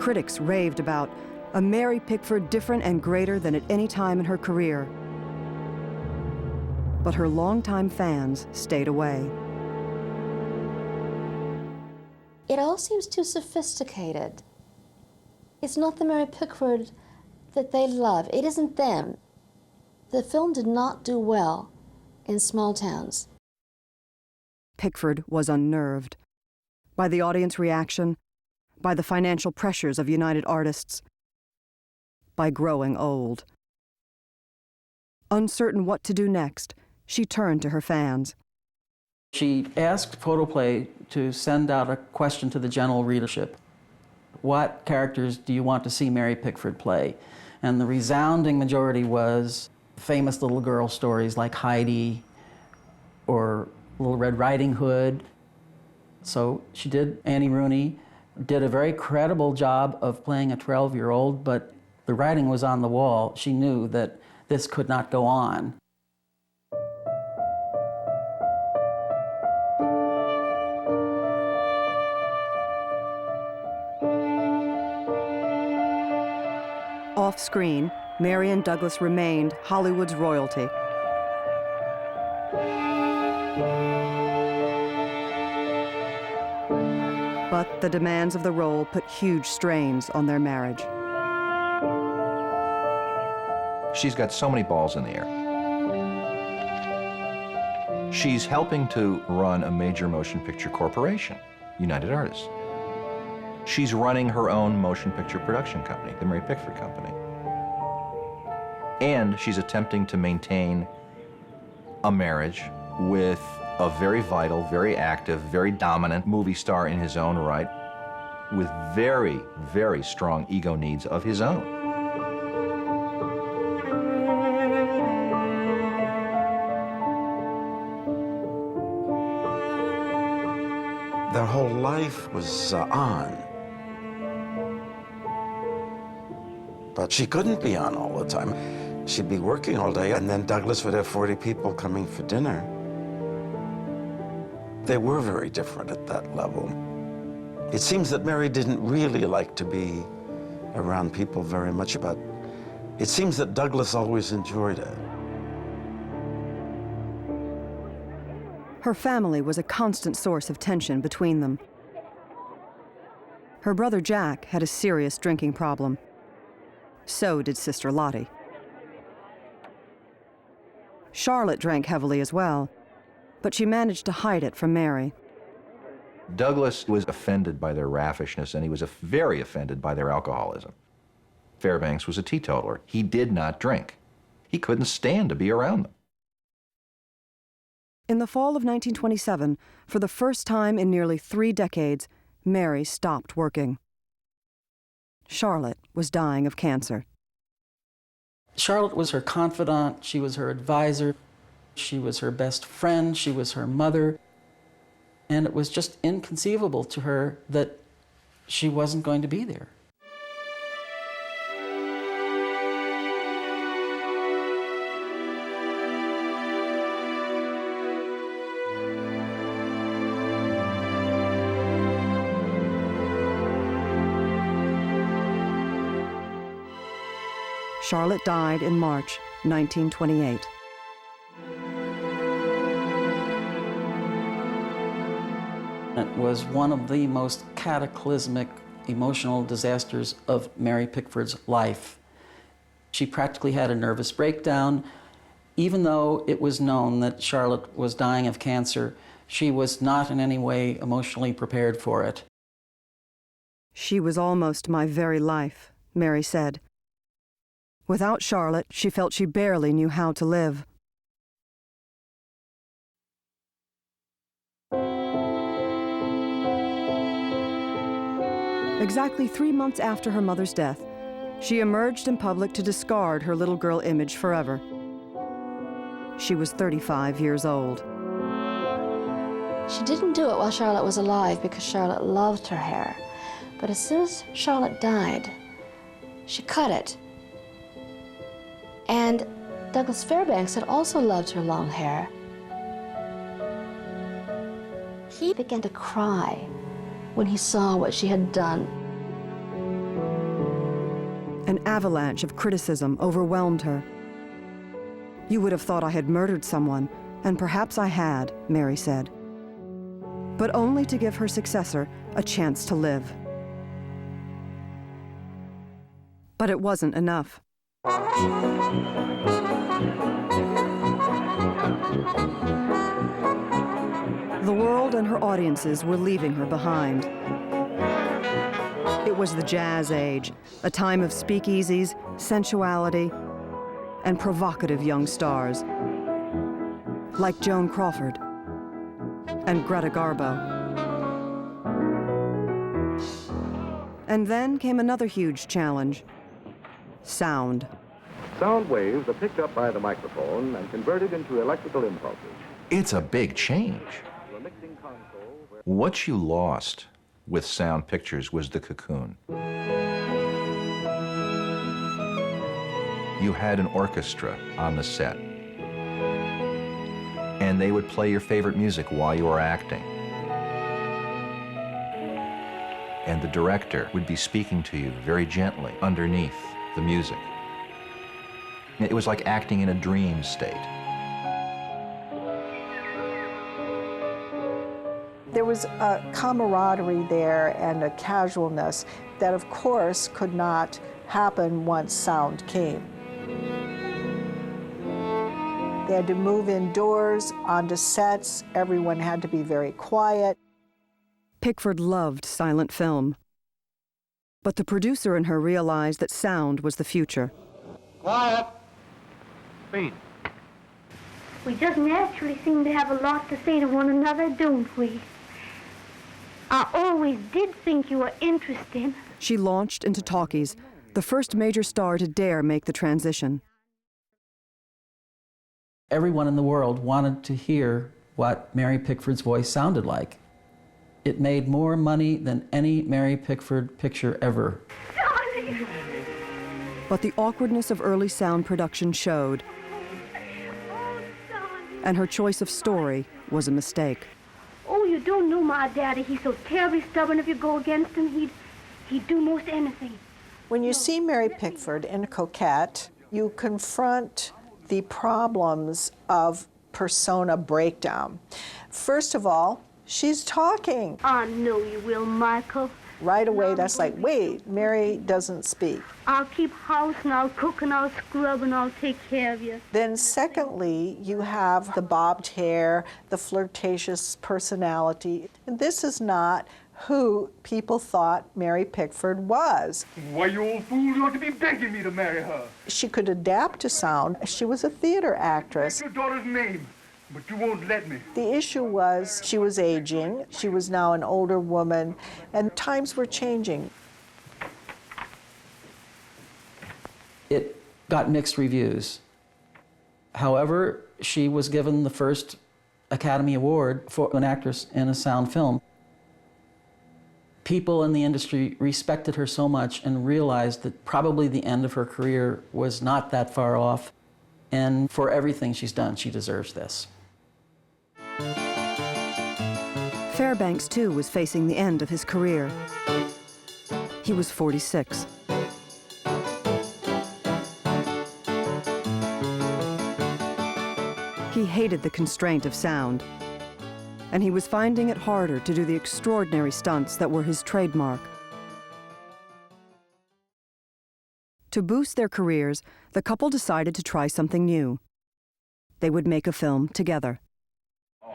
critics raved about, a Mary Pickford different and greater than at any time in her career. But her longtime fans stayed away. It all seems too sophisticated. It's not the Mary Pickford that they love. It isn't them. The film did not do well in small towns. Pickford was unnerved by the audience reaction, by the financial pressures of United Artists, by growing old. Uncertain what to do next, she turned to her fans. She asked Photoplay to send out a question to the general readership. What characters do you want to see Mary Pickford play? And the resounding majority was famous little girl stories like Heidi or Little Red Riding Hood. So she did Annie Rooney, did a very credible job of playing a 12-year-old, but the writing was on the wall. She knew that this could not go on. Off-screen, Marion Douglas remained Hollywood's royalty. But the demands of the role put huge strains on their marriage. She's got so many balls in the air. She's helping to run a major motion picture corporation, United Artists. She's running her own motion picture production company, the Mary Pickford Company. And she's attempting to maintain a marriage with a very vital, very active, very dominant movie star in his own right, with very, very strong ego needs of his own. Their whole life was on. But she couldn't be on all the time. She'd be working all day, and then Douglas would have 40 people coming for dinner. They were very different at that level. It seems that Mary didn't really like to be around people very much, but it seems that Douglas always enjoyed it. Her family was a constant source of tension between them. Her brother Jack had a serious drinking problem. So did sister Lottie. Charlotte drank heavily as well, but she managed to hide it from Mary. Douglas was offended by their raffishness, and he was very offended by their alcoholism. Fairbanks was a teetotaler. He did not drink. He couldn't stand to be around them. In the fall of 1927, for the first time in nearly 3 decades, Mary stopped working. Charlotte was dying of cancer. Charlotte was her confidant, she was her advisor, she was her best friend, she was her mother. And it was just inconceivable to her that she wasn't going to be there. Charlotte died in March 1928. It was one of the most cataclysmic emotional disasters of Mary Pickford's life. She practically had a nervous breakdown. Even though it was known that Charlotte was dying of cancer, she was not in any way emotionally prepared for it. She was almost my very life, Mary said. Without Charlotte, she felt she barely knew how to live. Exactly 3 months after her mother's death, she emerged in public to discard her little girl image forever. She was 35 years old. She didn't do it while Charlotte was alive because Charlotte loved her hair. But as soon as Charlotte died, she cut it. And Douglas Fairbanks had also loved her long hair. He began to cry when he saw what she had done. avalanche of criticism overwhelmed her. "You would have thought I had murdered someone, and perhaps I had," Mary said, but only to give her successor a chance to live. But it wasn't enough. The world and her audiences were leaving her behind. It was the Jazz Age, a time of speakeasies, sensuality, and provocative young stars, like Joan Crawford and Greta Garbo. And then came another huge challenge: sound. Sound waves are picked up by the microphone and converted into electrical impulses. It's a big change. The mixing console where What you lost with sound pictures was the cocoon. You had an orchestra on the set, and they would play your favorite music while you were acting. And the director would be speaking to you very gently underneath the music. It was like acting in a dream state. There was a camaraderie there and a casualness that, of course, could not happen once sound came. They had to move indoors, onto sets. Everyone had to be very quiet. Pickford loved silent film. But the producer in her realized that sound was the future. quiet. Speed. We just naturally seem to have a lot to say to one another, don't we? I always did think you were interesting. She launched into talkies, the first major star to dare make the transition. Everyone in the world wanted to hear what Mary Pickford's voice sounded like. It made more money than any Mary Pickford picture ever. Darling! But the awkwardness of early sound production showed, Oh, darling! and her choice of story was a mistake. Oh, you don't know my daddy. He's so terribly stubborn. If you go against him, he'd do most anything. When you see Mary Pickford in Coquette, you confront the problems of persona breakdown. First of all, she's talking. I know you will, Michael. Right away, that's like, wait, Mary doesn't speak. I'll keep house and I'll cook and I'll scrub and I'll take care of you. Then secondly, you have the bobbed hair, the flirtatious personality. And this is not who people thought Mary Pickford was. Why, you old fool, you ought to be begging me to marry her. She could adapt to sound. She was a theater actress. What's your daughter's name? But you won't let me. The issue was she was aging. She was now an older woman, and times were changing. It got mixed reviews. However, she was given the first Academy Award for an actress in a sound film. People in the industry respected her so much and realized that probably the end of her career was not that far off, and for everything she's done, she deserves this. Fairbanks, too, was facing the end of his career. He was 46. He hated the constraint of sound, and he was finding it harder to do the extraordinary stunts that were his trademark. To boost their careers, the couple decided to try something new. They would make a film together.